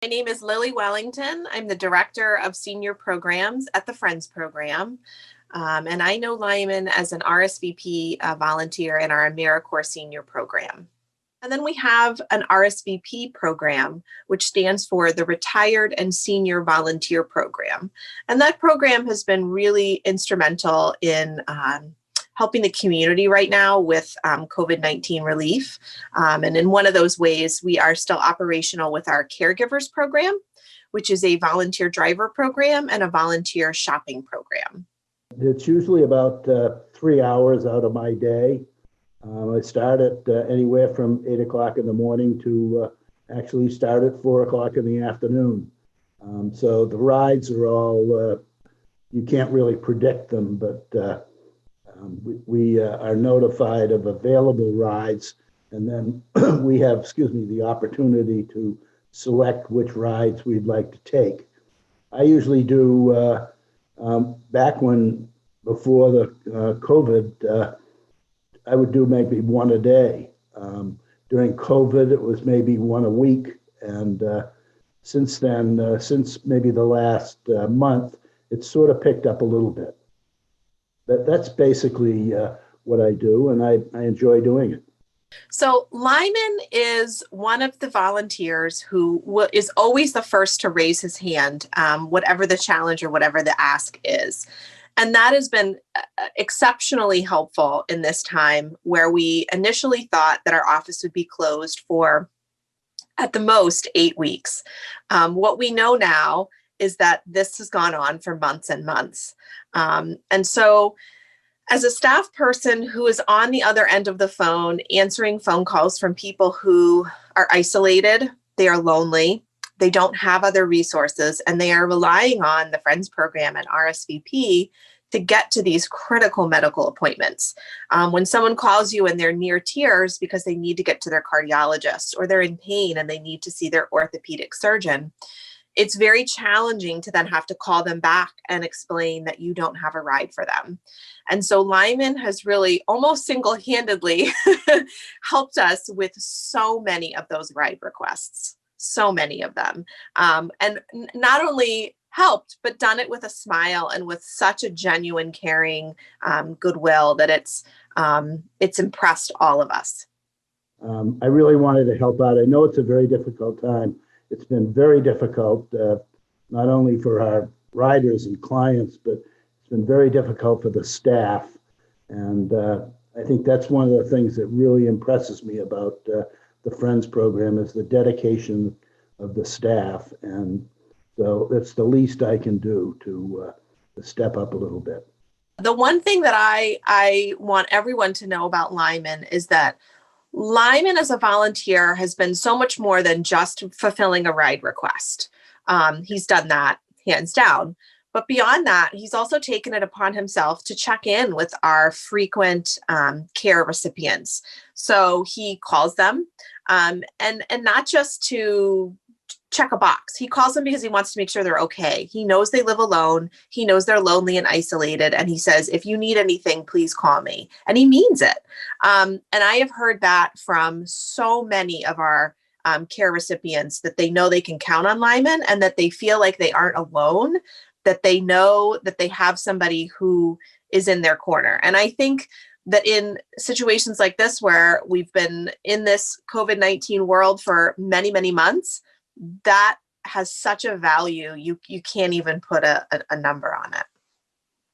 My name is Lily Wellington. I'm the Director of Senior Programs at the Friends Program. And I know Lyman as an RSVP volunteer in our AmeriCorps Senior Program. And then we have an RSVP program, which stands for the Retired and Senior Volunteer Program. And that program has been really instrumental in helping the community right now with COVID-19 relief. And in one of those ways, we are still operational with our Caregivers program, which is a volunteer driver program and a volunteer shopping program. It's usually about 3 hours out of my day. I start at anywhere from 8 o'clock in the morning to actually start at 4 o'clock in the afternoon. So the rides are all, you can't really predict them, but we are notified of available rides, and then we have, the opportunity to select which rides we'd like to take. I usually do, back when, before the COVID, I would do maybe one a day. During COVID, it was maybe one a week. And since then, since maybe the last month, it's sort of picked up a little bit. That's basically what I do, and I enjoy doing it. So Lyman is one of the volunteers who is always the first to raise his hand, whatever the challenge or whatever the ask is. And that has been exceptionally helpful in this time where we initially thought that our office would be closed for, at the most, 8 weeks. What we know now is that this has gone on for months and months. And so as a staff person who is on the other end of the phone, answering phone calls from people who are isolated, they are lonely, they don't have other resources, and they are relying on the Friends Program and RSVP to get to these critical medical appointments. When someone calls you and they're near tears because they need to get to their cardiologist, or they're in pain and they need to see their orthopedic surgeon, it's very challenging to then have to call them back and explain that you don't have a ride for them. And so Lyman has really almost single-handedly helped us with so many of those ride requests, so many of them. And not only helped, but done it with a smile and with such a genuine, caring goodwill that it's impressed all of us. I really wanted to help out. I know it's a very difficult time. It's been very difficult, not only for our riders and clients, but it's been very difficult for the staff. And I think that's one of the things that really impresses me about the Friends Program is the dedication of the staff. And so it's the least I can do to step up a little bit. The one thing that I want everyone to know about Lyman is that Lyman as a volunteer has been so much more than just fulfilling a ride request. He's done that hands down. But beyond that, he's also taken it upon himself to check in with our frequent care recipients. So he calls them and not just to check a box. He calls them because he wants to make sure they're okay. He knows they live alone. He knows they're lonely and isolated. And he says, if you need anything, please call me. And he means it. And I have heard that from so many of our care recipients, that they know they can count on Lyman and that they feel like they aren't alone, that they know that they have somebody who is in their corner. And I think that in situations like this, where we've been in this COVID-19 world for many, many months, that has such a value, you can't even put a number on it.